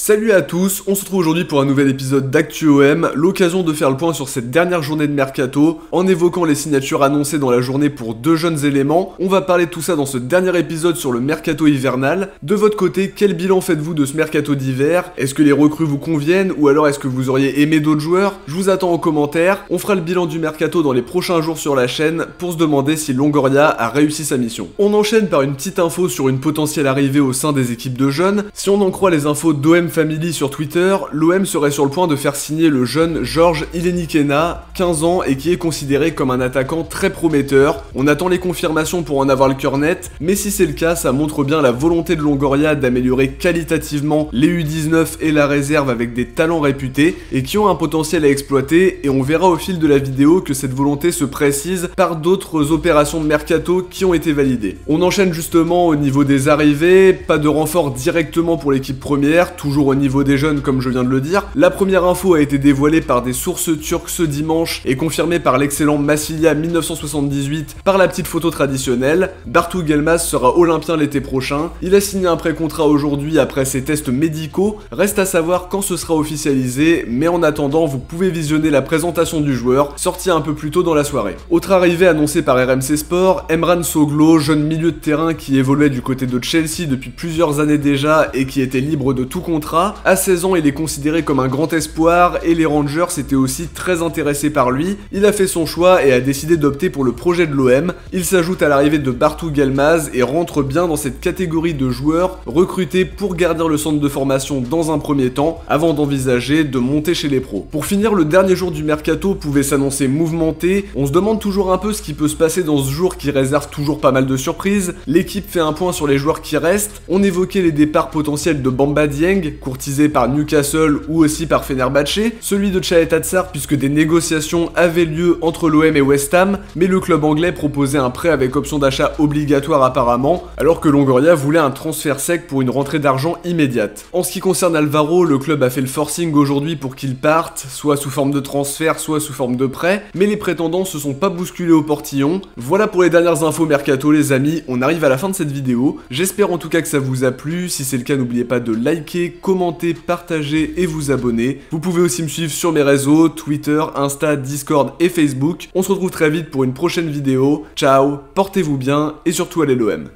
Salut à tous, on se retrouve aujourd'hui pour un nouvel épisode d'ActuOM, l'occasion de faire le point sur cette dernière journée de Mercato, en évoquant les signatures annoncées dans la journée pour deux jeunes éléments. On va parler de tout ça dans ce dernier épisode sur le Mercato hivernal. De votre côté, quel bilan faites-vous de ce Mercato d'hiver? Est-ce que les recrues vous conviennent ou alors est-ce que vous auriez aimé d'autres joueurs? Je vous attends en commentaire, on fera le bilan du Mercato dans les prochains jours sur la chaîne pour se demander si Longoria a réussi sa mission. On enchaîne par une petite info sur une potentielle arrivée au sein des équipes de jeunes. Si on en croit les infos d'OM Family sur Twitter, l'OM serait sur le point de faire signer le jeune Georges Ilenikena, 15 ans et qui est considéré comme un attaquant très prometteur. On attend les confirmations pour en avoir le cœur net, mais si c'est le cas, ça montre bien la volonté de Longoria d'améliorer qualitativement les U19 et la réserve avec des talents réputés et qui ont un potentiel à exploiter, et on verra au fil de la vidéo que cette volonté se précise par d'autres opérations de mercato qui ont été validées. On enchaîne justement au niveau des arrivées, pas de renfort directement pour l'équipe première, toujours au niveau des jeunes comme je viens de le dire. La première info a été dévoilée par des sources turques ce dimanche et confirmée par l'excellent Massilia 1978 par la petite photo traditionnelle. Bartu Gelmaz sera olympien l'été prochain. Il a signé un pré-contrat aujourd'hui après ses tests médicaux. Reste à savoir quand ce sera officialisé, mais en attendant vous pouvez visionner la présentation du joueur, sortie un peu plus tôt dans la soirée. Autre arrivée annoncée par RMC Sport, Emran Soglo, jeune milieu de terrain qui évoluait du côté de Chelsea depuis plusieurs années déjà et qui était libre de tout contrat. À 16 ans, il est considéré comme un grand espoir et les Rangers étaient aussi très intéressés par lui. Il a fait son choix et a décidé d'opter pour le projet de l'OM. Il s'ajoute à l'arrivée de Bartu Gelmaz et rentre bien dans cette catégorie de joueurs recrutés pour garder le centre de formation dans un premier temps avant d'envisager de monter chez les pros. Pour finir, le dernier jour du mercato pouvait s'annoncer mouvementé. On se demande toujours un peu ce qui peut se passer dans ce jour qui réserve toujours pas mal de surprises. L'équipe fait un point sur les joueurs qui restent. On évoquait les départs potentiels de Bamba Dieng, courtisé par Newcastle ou aussi par Fenerbahçe, celui de Tchaeta Tsar puisque des négociations avaient lieu entre l'OM et West Ham, mais le club anglais proposait un prêt avec option d'achat obligatoire apparemment, alors que Longoria voulait un transfert sec pour une rentrée d'argent immédiate. En ce qui concerne Alvaro, le club a fait le forcing aujourd'hui pour qu'il parte, soit sous forme de transfert, soit sous forme de prêt, mais les prétendants se sont pas bousculés au portillon. Voilà pour les dernières infos mercato les amis, on arrive à la fin de cette vidéo. J'espère en tout cas que ça vous a plu, si c'est le cas n'oubliez pas de liker, commenter, partager et vous abonner. Vous pouvez aussi me suivre sur mes réseaux, Twitter, Insta, Discord et Facebook. On se retrouve très vite pour une prochaine vidéo. Ciao, portez-vous bien et surtout allez l'OM.